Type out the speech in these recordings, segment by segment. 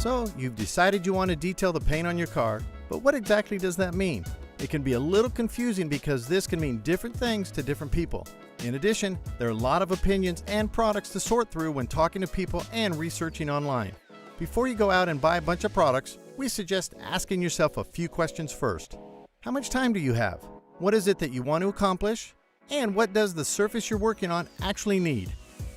So you've decided you want to detail the paint on your car, but what exactly does that mean? It can be a little confusing because this can mean different things to different people. In addition, there are a lot of opinions and products to sort through when talking to people and researching online. Before you go out and buy a bunch of products, we suggest asking yourself a few questions first. How much time do you have? What is it that you want to accomplish? And what does the surface you're working on actually need?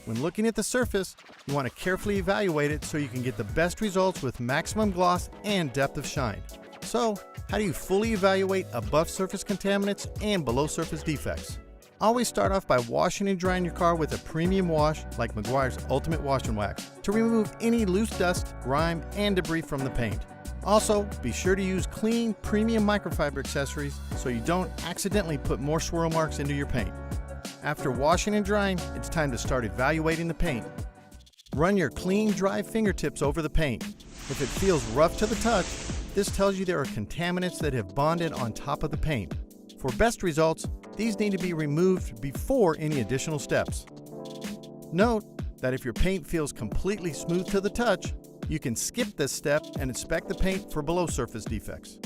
When looking at the surface, you want to carefully evaluate it so you can get the best results with maximum gloss and depth of shine. So, how do you fully evaluate above surface contaminants and below surface defects? Always start off by washing and drying your car with a premium wash like Meguiar's Ultimate Wash and Wax to remove any loose dust, grime, and debris from the paint. Also, be sure to use clean, premium microfiber accessories so you don't accidentally put more swirl marks into your paint. After washing and drying, it's time to start evaluating the paint. Run your clean, dry fingertips over the paint. If it feels rough to the touch, this tells you there are contaminants that have bonded on top of the paint. For best results, these need to be removed before any additional steps. Note that if your paint feels completely smooth to the touch, you can skip this step and inspect the paint for below surface defects.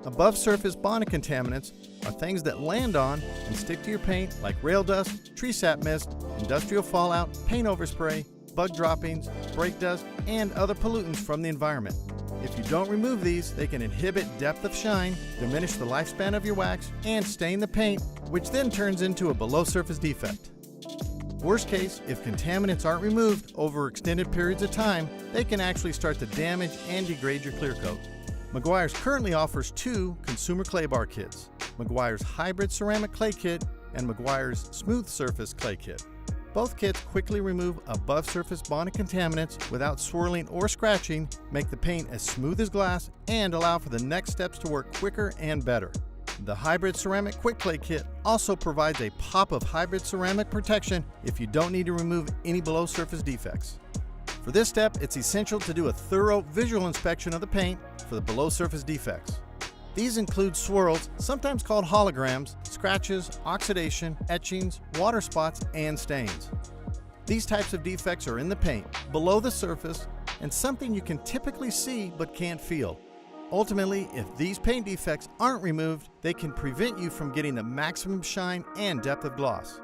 Above surface bonded contaminants are things that land on and stick to your paint like rail dust, tree sap mist, industrial fallout, paint overspray, bug droppings, brake dust, and other pollutants from the environment. If you don't remove these, they can inhibit depth of shine, diminish the lifespan of your wax, and stain the paint, which then turns into a below surface defect. Worst case, if contaminants aren't removed over extended periods of time, they can actually start to damage and degrade your clear coat. Meguiar's currently offers two consumer clay bar kits, Meguiar's Hybrid Ceramic Clay Kit and Meguiar's Smooth Surface Clay Kit. Both kits quickly remove above surface bonded contaminants without swirling or scratching, make the paint as smooth as glass, and allow for the next steps to work quicker and better. The Hybrid Ceramic Quick Clay Kit also provides a pop of hybrid ceramic protection if you don't need to remove any below surface defects. For this step, it's essential to do a thorough visual inspection of the paint for the below surface defects. These include swirls, sometimes called holograms, scratches, oxidation, etchings, water spots, and stains. These types of defects are in the paint, below the surface, and something you can typically see but can't feel. Ultimately, if these paint defects aren't removed, they can prevent you from getting the maximum shine and depth of gloss.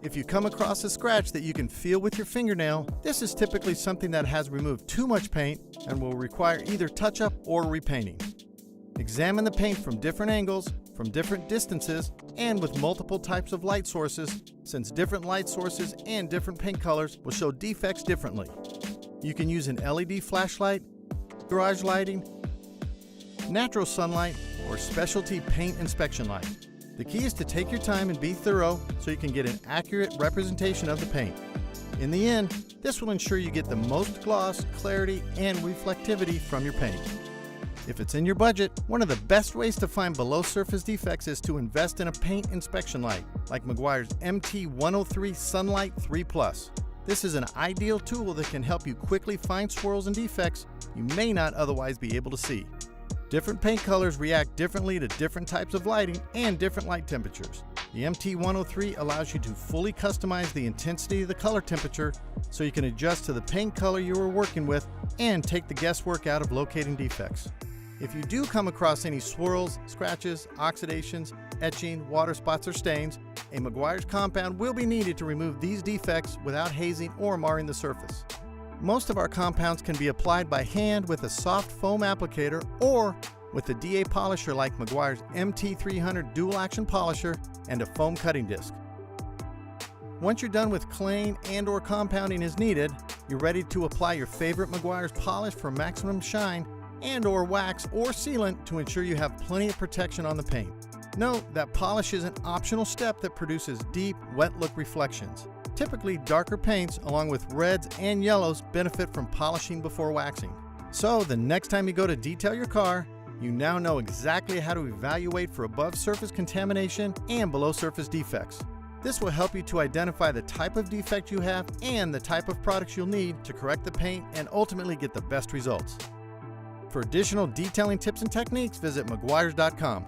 If you come across a scratch that you can feel with your fingernail, this is typically something that has removed too much paint and will require either touch-up or repainting. Examine the paint from different angles, from different distances, and with multiple types of light sources, since different light sources and different paint colors will show defects differently. You can use an LED flashlight, garage lighting, natural sunlight, or specialty paint inspection light. The key is to take your time and be thorough so you can get an accurate representation of the paint. In the end, this will ensure you get the most gloss, clarity, and reflectivity from your paint. If it's in your budget, one of the best ways to find below surface defects is to invest in a paint inspection light, like Meguiar's MT103 Sunlight 3 Plus. This is an ideal tool that can help you quickly find swirls and defects you may not otherwise be able to see. Different paint colors react differently to different types of lighting and different light temperatures. The MT103 allows you to fully customize the intensity of the color temperature so you can adjust to the paint color you are working with and take the guesswork out of locating defects. If you do come across any swirls, scratches, oxidations, etching, water spots, or stains, a Meguiar's compound will be needed to remove these defects without hazing or marring the surface. Most of our compounds can be applied by hand with a soft foam applicator or with a DA polisher like Meguiar's MT300 dual action polisher and a foam cutting disc. Once you're done with claying and/or compounding as needed, you're ready to apply your favorite Meguiar's polish for maximum shine and/or wax or sealant to ensure you have plenty of protection on the paint. Note that polish is an optional step that produces deep, wet look reflections. Typically, darker paints along with reds and yellows benefit from polishing before waxing. So the next time you go to detail your car, you now know exactly how to evaluate for above surface contamination and below surface defects. This will help you to identify the type of defect you have and the type of products you'll need to correct the paint and ultimately get the best results. For additional detailing tips and techniques, visit Meguiars.com.